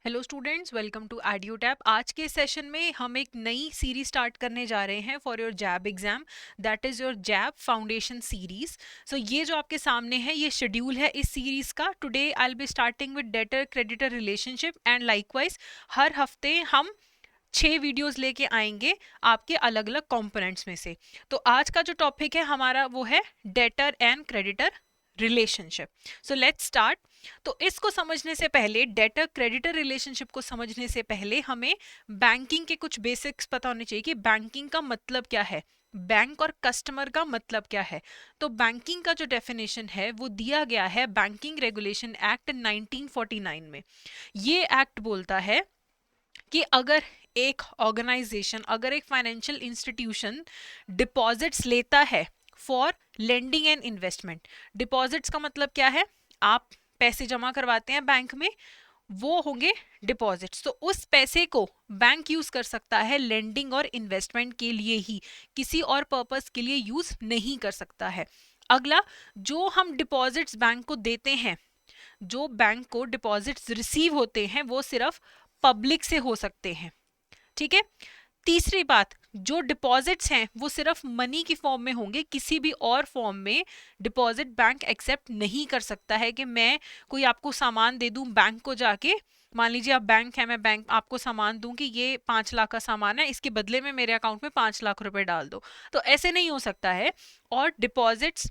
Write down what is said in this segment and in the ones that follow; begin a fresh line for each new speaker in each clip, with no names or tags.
Hello students, welcome to Edutap. आज के session में हम एक नई सीरीज स्टार्ट करने जा रहे हैं for your JAIIB exam, that is your JAIIB foundation series. So ये जो आपके सामने है ये शेड्यूल है इस सीरीज का। Today I will be starting with debtor creditor relationship and likewise हर हफ्ते हम 6 वीडियोस लेके आएंगे आपके अलग अलग कंपोनेंट्स में से। तो आज का जो टॉपिक है हमारा वो है debtor and creditor relationship. So let's start. तो इसको समझने से पहले, डेटर क्रेडिटर रिलेशनशिप को समझने से पहले हमें बैंकिंग के कुछ बेसिक्स पता होने चाहिए कि बैंकिंग का मतलब क्या है, बैंक और कस्टमर का मतलब क्या है। तो बैंकिंग का जो डेफिनेशन है वो दिया गया है बैंकिंग रेगुलेशन एक्ट 1949 में। ये एक्ट बोलता है कि अगर एक ऑर्गेनाइजेशन, अगर एक फाइनेंशियल इंस्टीट्यूशन डिपॉजिट्स लेता है for lending and investment. Deposits का मतलब क्या है, आप पैसे जमा करवाते हैं बैंक में, वो होंगे डिपॉजिट्स। तो उस पैसे को बैंक यूज कर सकता है लेंडिंग और इन्वेस्टमेंट के लिए ही, किसी और पर्पस के लिए यूज नहीं कर सकता है। अगला, जो हम डिपॉजिट्स बैंक को देते हैं, जो बैंक को डिपॉजिट्स रिसीव होते हैं वो सिर्फ पब्लिक से हो सकते हैं। ठीक है। तीसरी बात, जो डिपॉजिट्स हैं वो सिर्फ मनी की फॉर्म में होंगे, किसी भी और फॉर्म में डिपॉजिट बैंक एक्सेप्ट नहीं कर सकता है। कि मैं कोई आपको सामान दे दूं बैंक को जाके, मान लीजिए आप बैंक है, मैं बैंक आपको सामान दूं कि ये 5 लाख का सामान है, इसके बदले में मेरे अकाउंट में 5 लाख रुपए डाल दो, तो ऐसे नहीं हो सकता है। और डिपॉजिट्स,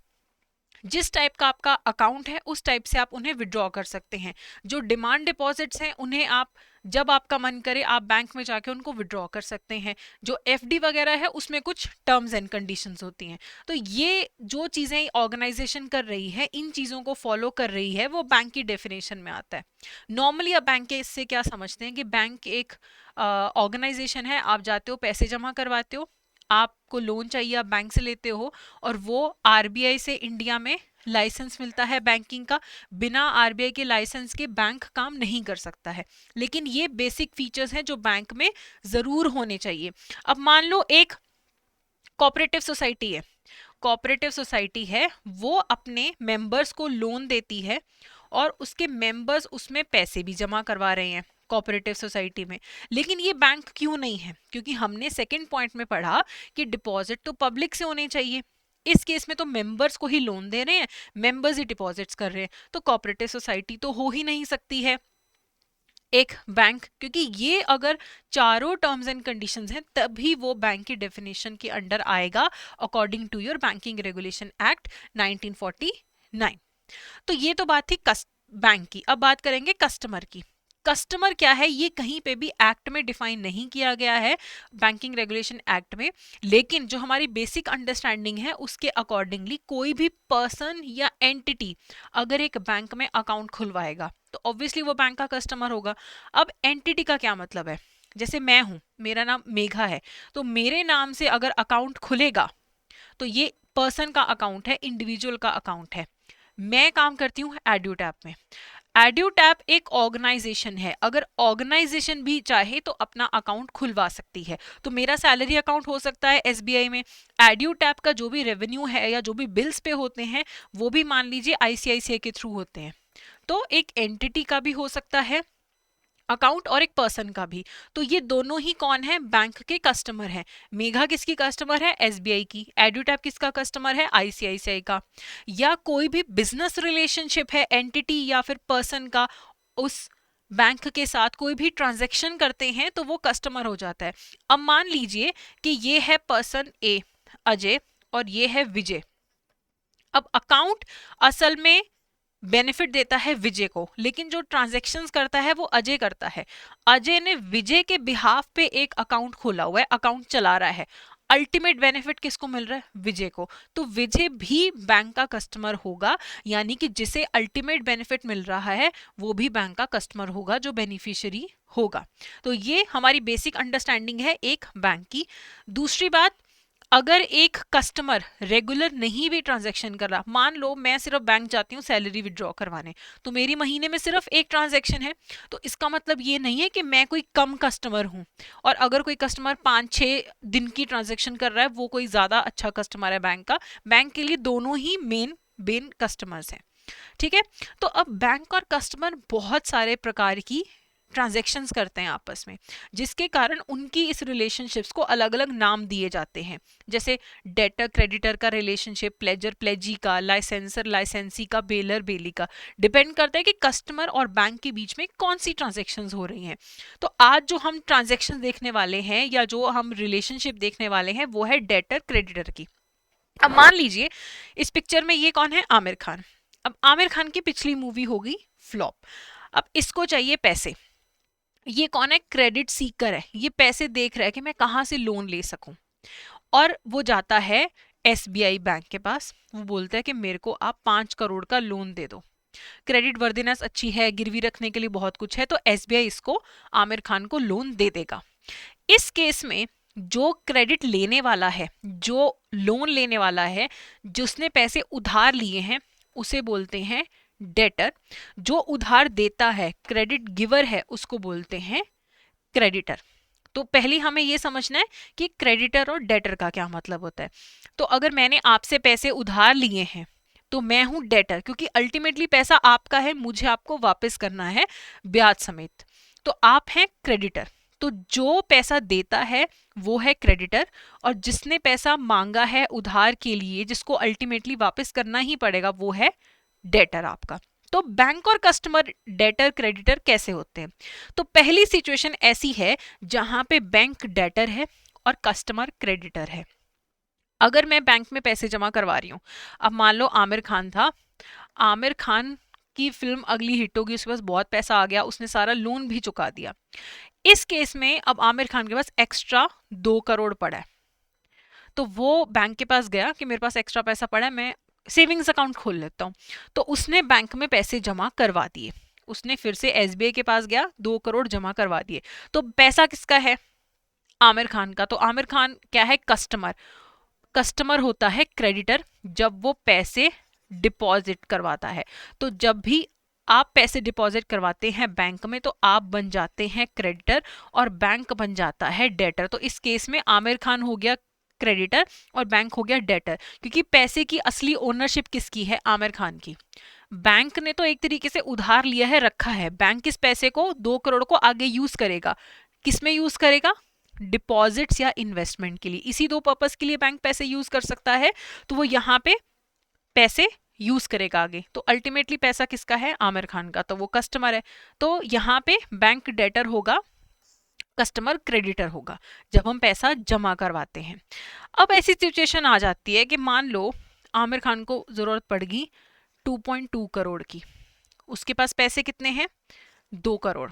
जिस टाइप का आपका अकाउंट है उस टाइप से आप उन्हें विड्रॉ कर सकते हैं। जो डिमांड डिपॉजिट्स हैं उन्हें आप जब आपका मन करे आप बैंक में जाके उनको विड्रॉ कर सकते हैं। जो एफडी वगैरह है उसमें कुछ टर्म्स एंड कंडीशंस होती हैं। तो ये जो चीजें ऑर्गेनाइजेशन कर रही है, इन चीजों को फॉलो कर रही है, वो बैंक की डेफिनेशन में आता है। नॉर्मली आप बैंक के इससे क्या समझते हैं कि बैंक एक ऑर्गेनाइजेशन है, आप जाते हो पैसे जमा करवाते हो, आपको लोन चाहिए आप बैंक से लेते हो, और वो आरबीआई से इंडिया में लाइसेंस मिलता है बैंकिंग का। बिना आरबीआई के लाइसेंस के बैंक काम नहीं कर सकता है। लेकिन ये बेसिक फीचर्स हैं जो बैंक में जरूर होने चाहिए। अब मान लो एक कोऑपरेटिव सोसाइटी है, कोऑपरेटिव सोसाइटी है, वो अपने मेंबर्स को लोन देती है और उसके मेंबर्स उसमें पैसे भी जमा करवा रहे हैं कोऑपरेटिव सोसाइटी में। लेकिन ये बैंक क्यों नहीं है? क्योंकि हमने सेकंड पॉइंट में पढ़ा कि डिपॉजिट तो पब्लिक से होने चाहिए। इस केस में तो मेंबर्स को ही लोन दे रहे हैं, मेंबर्स ही डिपॉजिट्स कर रहे हैं, तो कोऑपरेटिव सोसाइटी तो हो ही नहीं सकती है एक बैंक। क्योंकि ये अगर चारों टर्म्स एंड कंडीशंस हैं तभी वो बैंक की डेफिनेशन के अंडर आएगा according to your banking regulation act 1949। तो ये तो बात थी बैंक की। अब बात करेंगे कस्टमर की। कस्टमर क्या है ये कहीं पे भी एक्ट में डिफाइन नहीं किया गया है, बैंकिंग रेगुलेशन एक्ट में। लेकिन जो हमारी बेसिक अंडरस्टैंडिंग है उसके अकॉर्डिंगली कोई भी पर्सन या एंटिटी अगर एक बैंक में अकाउंट खुलवाएगा तो ऑब्वियसली वो बैंक का कस्टमर होगा। अब एंटिटी का क्या मतलब है? जैसे मैं हूं, मेरा नाम मेघा है, तो मेरे नाम से अगर अकाउंट खुलेगा तो ये पर्सन का अकाउंट है, इंडिविजुअल का अकाउंट है। मैं काम करती हूँ एड्यूटैप में। एड्यूटैप एक ऑर्गेनाइजेशन है, अगर ऑर्गेनाइजेशन भी चाहे तो अपना अकाउंट खुलवा सकती है। तो मेरा सैलरी अकाउंट हो सकता है एसबीआई में, एड्यूटैप का जो भी रेवेन्यू है या जो भी बिल्स पे होते हैं वो भी मान लीजिए आईसीआईसीआई के थ्रू होते हैं। तो एक एंटिटी का भी हो सकता है अकाउंट और एक पर्सन का भी। तो ये दोनों ही कौन है? बैंक के कस्टमर हैं। मेघा किसकी कस्टमर है? एसबीआई की। एड्यूटैप किसका कस्टमर है? आईसीआईसीआई का। या कोई भी बिजनेस रिलेशनशिप है एंटिटी या फिर पर्सन का, उस बैंक के साथ कोई भी ट्रांजैक्शन करते हैं तो वो कस्टमर हो जाता है। अब मान लीजिए कि ये है पर्सन ए अजय और ये है विजय। अब अकाउंट असल में बेनिफिट देता है विजय को, लेकिन जो ट्रांजैक्शंस करता है वो अजय करता है। अजय ने विजय के बिहाफ पे एक अकाउंट खोला हुआ है, अकाउंट चला रहा है। अल्टीमेट बेनिफिट किसको मिल रहा है? विजय को। तो विजय भी बैंक का कस्टमर होगा, यानी कि जिसे अल्टीमेट बेनिफिट मिल रहा है वो भी बैंक का कस्टमर होगा, जो बेनिफिशियरी होगा। तो ये हमारी बेसिक अंडरस्टैंडिंग है एक बैंक की। दूसरी बात, अगर एक कस्टमर रेगुलर नहीं भी ट्रांजैक्शन कर रहा, मान लो मैं सिर्फ बैंक जाती हूँ सैलरी विड्रॉ करवाने, तो मेरी महीने में सिर्फ एक ट्रांजैक्शन है, तो इसका मतलब ये नहीं है कि मैं कोई कम कस्टमर हूँ। और अगर कोई कस्टमर 5-6 दिन की ट्रांजैक्शन कर रहा है वो कोई ज्यादा अच्छा कस्टमर है बैंक का। बैंक के लिए दोनों ही मेन कस्टमर्स हैं। ठीक है। तो अब बैंक और कस्टमर बहुत सारे प्रकार की ट्रांजैक्शंस करते हैं आपस में, जिसके कारण उनकी इस रिलेशनशिप्स को अलग अलग नाम दिए जाते हैं। जैसे डेटर क्रेडिटर का रिलेशनशिप, प्लेजर प्लेजी का, लाइसेंसर लाइसेंसी का, बेलर बेली का। डिपेंड करता है कि कस्टमर और बैंक के बीच में कौन सी ट्रांजेक्शन्स हो रही हैं। तो आज जो हम ट्रांजेक्शन देखने वाले हैं या जो हम रिलेशनशिप देखने वाले हैं वो है डेटर क्रेडिटर की। अब मान लीजिए इस पिक्चर में ये कौन है, आमिर खान। अब आमिर खान की पिछली मूवी होगी फ्लॉप। अब इसको चाहिए पैसे। ये कौन है, क्रेडिट सीकर है, ये पैसे देख रहा है कि मैं कहाँ से लोन ले सकूं। और वो जाता है SBI बैंक के पास, वो बोलता है कि मेरे को आप 5 करोड़ का लोन दे दो, क्रेडिट वर्दिनेस अच्छी है, गिरवी रखने के लिए बहुत कुछ है, तो SBI इसको आमिर खान को लोन दे देगा। इस केस में जो क्रेडिट लेने वाला है, जो लोन लेने वाला है, जिसने पैसे उधार लिए हैं, उसे बोलते हैं डेटर। जो उधार देता है, क्रेडिट गिवर है, उसको बोलते हैं क्रेडिटर। तो पहले हमें यह समझना है कि क्रेडिटर और डेटर का क्या मतलब होता है। तो अगर मैंने आपसे पैसे उधार लिए हैं तो मैं हूं डेटर, क्योंकि अल्टीमेटली पैसा आपका है, मुझे आपको वापस करना है ब्याज समेत। तो आप हैं क्रेडिटर। तो जो पैसा देता है वो है क्रेडिटर, और जिसने पैसा मांगा है उधार के लिए, जिसको अल्टीमेटली वापस करना ही पड़ेगा, वो है डेटर आपका। तो बैंक और कस्टमर डेटर क्रेडिटर कैसे होते हैं? तो पहली सिचुएशन ऐसी है जहां पे बैंक डेटर है और कस्टमर क्रेडिटर है। अगर मैं बैंक में पैसे जमा करवा रही हूं, अब मान लो आमिर खान था, आमिर खान की फिल्म अगली हिट होगी, उसके पास बहुत पैसा आ गया, उसने सारा लोन भी चुका दिया। इस केस में अब आमिर खान के पास एक्स्ट्रा 2 करोड़ पड़ा है। तो वो बैंक के पास गया कि मेरे पास एक्स्ट्रा पैसा पड़ा है, मैं सेविंग्स अकाउंट खोल लेता हूँ। तो उसने बैंक में पैसे जमा करवा दिए। उसने फिर से SBI के पास गया, 2 करोड़ जमा करवा दिए। तो पैसा किसका है? आमिर खान का। तो आमिर खान क्या है? कस्टमर। कस्टमर होता है क्रेडिटर जब वो पैसे डिपॉजिट करवाता है। तो जब भी आप पैसे डिपॉजिट करवाते हैं बैंक में तो आप बन जाते हैं क्रेडिटर और बैंक बन जाता है डेटर। तो इस केस में आमिर खान हो गया क्रेडिटर और बैंक हो गया डेटर, क्योंकि पैसे की असली ओनरशिप किसकी है? आमिर खान की। बैंक ने तो एक तरीके से उधार लिया है, रखा है। बैंक इस पैसे को 2 करोड़ को आगे यूज करेगा। किसमें यूज करेगा? डिपॉजिट्स या इन्वेस्टमेंट के लिए। इसी दो पर्पस के लिए बैंक पैसे यूज कर सकता है, तो वो यहाँ पे पैसे यूज करेगा आगे। तो अल्टीमेटली पैसा किसका है? आमिर खान का। तो वो कस्टमर है, तो यहाँ पे बैंक डेटर होगा, कस्टमर क्रेडिटर होगा जब हम पैसा जमा करवाते हैं। अब ऐसी सिचुएशन आ जाती है कि मान लो आमिर खान को जरूरत पड़ गई 2.2 करोड़ की। उसके पास पैसे कितने हैं? 2 करोड़।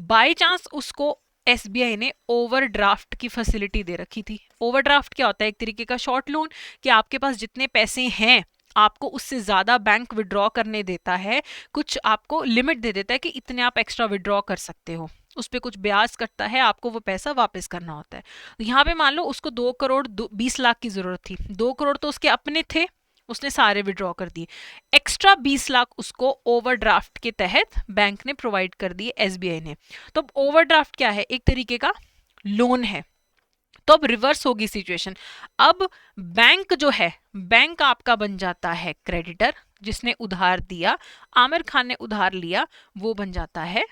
बाय चांस उसको SBI ने ओवरड्राफ्ट की फैसिलिटी दे रखी थी। ओवरड्राफ्ट क्या होता है? एक तरीके का शॉर्ट लोन, कि आपके पास जितने पैसे हैं आपको उससे ज्यादा बैंक विड्रॉ करने देता है, कुछ आपको लिमिट दे देता है कि इतने आप एक्स्ट्रा विड्रॉ कर सकते हो, उस पर कुछ ब्याज कटता है, आपको वो पैसा वापस करना होता है। तो यहाँ पे मान लो उसको 2 करोड़ 20 लाख की जरूरत थी। 2 करोड़ तो उसके अपने थे, उसने सारे विड्रॉ कर दिए। एक्स्ट्रा 20 लाख उसको ओवरड्राफ्ट के तहत बैंक ने प्रोवाइड कर दिए, SBI ने। तो ओवरड्राफ्ट क्या है? एक तरीके का लोन है। तो अब रिवर्स होगी सिचुएशन। अब बैंक जो है, बैंक आपका बन जाता है क्रेडिटर, जिसने उधार दिया, आमिर खान ने उधार लिया, वो बन जाता है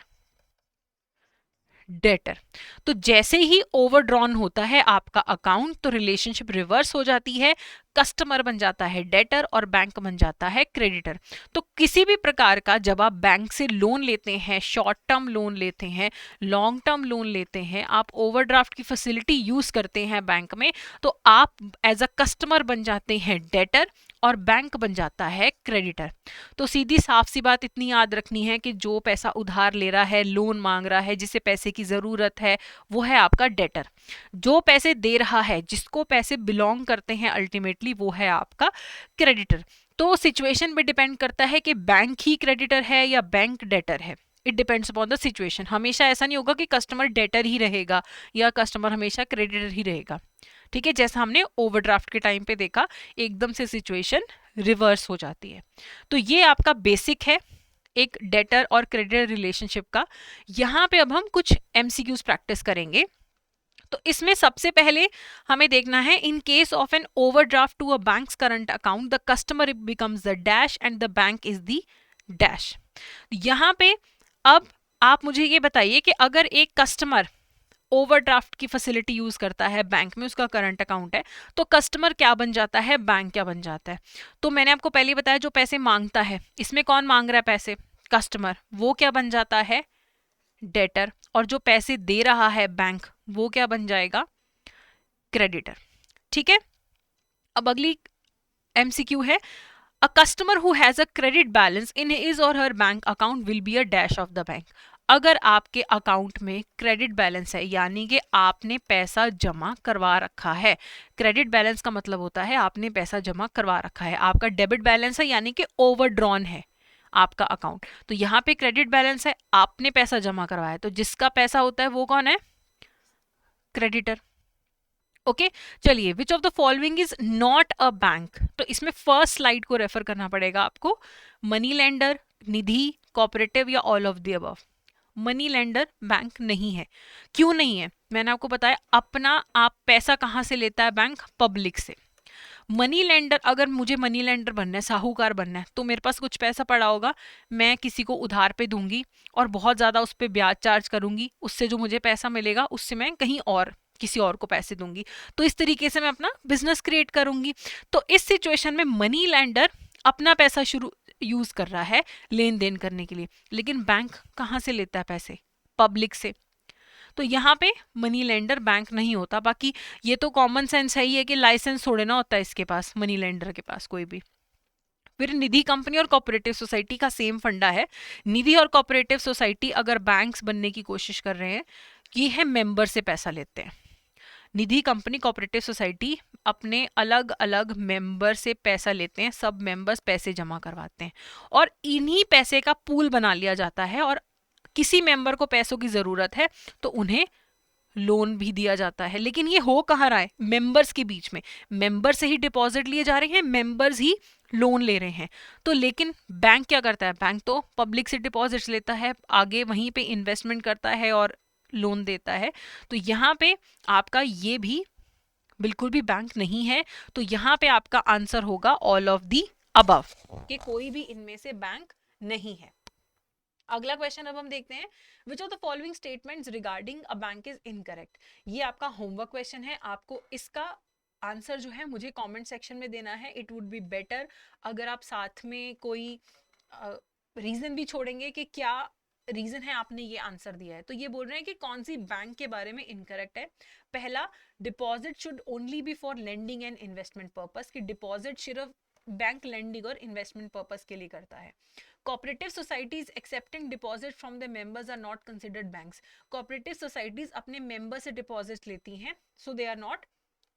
डेटर। तो जैसे ही ओवरड्रॉन होता है आपका अकाउंट तो रिलेशनशिप रिवर्स हो जाती है, कस्टमर बन जाता है डेटर और बैंक बन जाता है क्रेडिटर। तो किसी भी प्रकार का जब आप बैंक से लोन लेते हैं, शॉर्ट टर्म लोन लेते हैं, लॉन्ग टर्म लोन लेते हैं, आप ओवरड्राफ्ट की फैसिलिटी यूज करते हैं बैंक में, तो आप एज अ कस्टमर बन जाते हैं डेटर और बैंक बन जाता है क्रेडिटर। तो सीधी साफ सी बात इतनी याद रखनी है कि जो पैसा उधार ले रहा है, लोन मांग रहा है, जिसे पैसे की जरूरत है, वो है आपका डेटर। जो पैसे दे रहा है, जिसको पैसे बिलोंग करते हैं अल्टीमेटली, वो है आपका क्रेडिटर। तो सिचुएशन पे डिपेंड करता है कि बैंक ही क्रेडिटर है या बैंक डेटर है। It depends upon the situation. हमेशा ऐसा नहीं होगा कि कस्टमर डेटर ही रहेगा या कस्टमर हमेशा क्रेडिटर ही रहेगा। ठीक है, जैसा हमने ओवरड्राफ्ट के टाइम पे देखा, एकदम से सिचुएशन रिवर्स हो जाती है। तो ये आपका बेसिक है एक डेटर और क्रेडिटर रिलेशनशिप का। यहाँ पे अब हम कुछ MCQs प्रैक्टिस करेंगे। तो इसमें सबसे पहले हमें देखना है, in case of an overdraft to a bank's current account the customer becomes the dash and the bank is the dash. यहाँ पे अब आप मुझे ये बताइए कि अगर एक कस्टमर ओवरड्राफ्ट की फैसिलिटी यूज करता है बैंक में, उसका करंट अकाउंट है, तो कस्टमर क्या बन जाता है, बैंक क्या बन जाता है? तो मैंने आपको पहले ही बताया, जो पैसे मांगता है, इसमें कौन मांग रहा है पैसे, कस्टमर, वो क्या बन जाता है, डेटर। और जो पैसे दे रहा है बैंक, वो क्या बन जाएगा, क्रेडिटर। ठीक है, अब अगली एमसीक्यू है, a customer who has a credit balance in his or her bank account will be a dash of the bank. अगर आपके अकाउंट में क्रेडिट बैलेंस है, यानी कि आपने पैसा जमा करवा रखा है, क्रेडिट बैलेंस का मतलब होता है आपने पैसा जमा करवा रखा है, आपका डेबिट बैलेंस है यानी कि ओवरड्रॉन है आपका अकाउंट, तो यहाँ पे क्रेडिट बैलेंस है, आपने पैसा जमा करवाया, तो जिसका पैसा होता है वो कौन है, क्रेडिटर। ओके चलिए, which of the following is not a bank, तो इसमें फर्स्ट स्लाइड को रेफर करना पड़ेगा आपको, मनी लेंडर, निधि, कोऑपरेटिव या all of the above. Money lender bank नहीं है। क्यों नहीं है, मैंने आपको बताया, अपना आप पैसा कहाँ से लेता है बैंक, पब्लिक से। मनी लेंडर, अगर मुझे मनी लेंडर बनना है, साहूकार बनना है, तो मेरे पास कुछ पैसा पड़ा होगा, मैं किसी को उधार पे दूंगी और बहुत ज्यादा उस पर ब्याज चार्ज करूंगी, उससे जो मुझे पैसा मिलेगा उससे मैं कहीं और किसी और को पैसे दूंगी, तो इस तरीके से मैं अपना बिजनेस क्रिएट करूंगी। तो इस सिचुएशन में मनी लेंडर अपना पैसा शुरू यूज कर रहा है लेन देन करने के लिए, लेकिन बैंक कहाँ से लेता है पैसे, पब्लिक से, तो यहाँ पे मनी लेंडर बैंक नहीं होता। बाकी ये तो कॉमन सेंस है ही है कि लाइसेंस थोड़े ना होता है इसके पास, मनी लेंडर के पास कोई भी। फिर निधि कंपनी और कोऑपरेटिव सोसाइटी का सेम फंडा है। निधि और कोऑपरेटिव सोसाइटी अगर बैंक्स बनने की कोशिश कर रहे हैं, ये है मेंबर से पैसा लेते हैं। निधि कंपनी, कोऑपरेटिव सोसाइटी अपने अलग अलग मेंबर से पैसा लेते हैं, सब मेंबर्स पैसे जमा करवाते हैं और इन्हीं पैसे का पूल बना लिया जाता है, और किसी मेंबर को पैसों की जरूरत है तो उन्हें लोन भी दिया जाता है। लेकिन ये हो कहाँ रहा है, मेंबर्स के बीच में, मेंबर से ही डिपॉजिट लिए जा रहे हैं, मेंबर्स ही लोन ले रहे हैं। तो लेकिन बैंक क्या करता है, बैंक तो पब्लिक से डिपॉजिट्स लेता है, आगे वहीं पे इन्वेस्टमेंट करता है और लोन देता है। तो यहाँ पे आपका ये भी बिल्कुल भी बैंक नहीं है, तो यहाँ पे आपका आंसर होगा ऑल ऑफ दी अबव, कि कोई भी इनमें से बैंक नहीं है। अगला क्वेश्चन अब हम देखते हैं, which of the following statements regarding a bank is incorrect. ये आपका होमवर्क क्वेश्चन है, आपको इसका आंसर जो है मुझे कमेंट सेक्शन में देना है। इट वुड बी बेटर अगर आप साथ में कोई रीजन भी छोड़ेंगे कि क्या रीजन है आपने ये आंसर दिया है। तो ये बोल रहे हैं कि कौन सी बैंक के बारे में इनकरेक्ट है। पहला, deposit should only be for lending and investment purpose, कि डिपॉजिट सिर्फ बैंक लेंडिंग और इन्वेस्टमेंट पर्पस के लिए करता है। Cooperative societies accepting deposit from the members are not considered banks. Cooperative societies अपने members से deposits लेती हैं, so they are not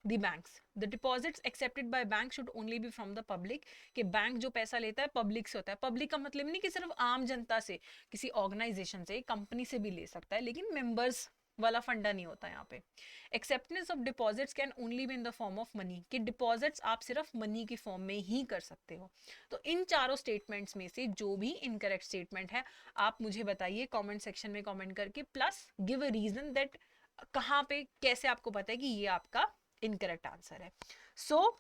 the banks. The deposits accepted by bank should only be from the public. कि bank जो पैसा लेता है public से होता है। पब्लिक का मतलब नहीं कि सिर्फ आम जनता से, किसी ऑर्गेनाइजेशन से, कंपनी से भी ले सकता है, लेकिन मेंबर्स वाला फंडा नहीं होता यहाँ पे। Acceptance of deposits can only be in the form of money, कि डिपॉजिट्स आप सिर्फ मनी की फॉर्म में ही कर सकते हो। तो इन चारों स्टेटमेंट्स में से जो भी इनकरेक्ट स्टेटमेंट है आप मुझे बताइए कमेंट सेक्शन में कमेंट करके, plus give a reason that कहाँ पे कैसे आपको पता है कि ये आपका इनकरेक्ट आंसर है। सो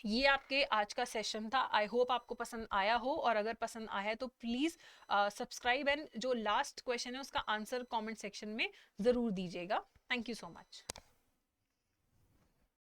ये आपके आज का सेशन था। आई होप आपको पसंद आया हो, और अगर पसंद आया है तो प्लीज सब्सक्राइब एंड जो लास्ट क्वेश्चन है उसका आंसर कमेंट सेक्शन में जरूर दीजिएगा। Thank you so much.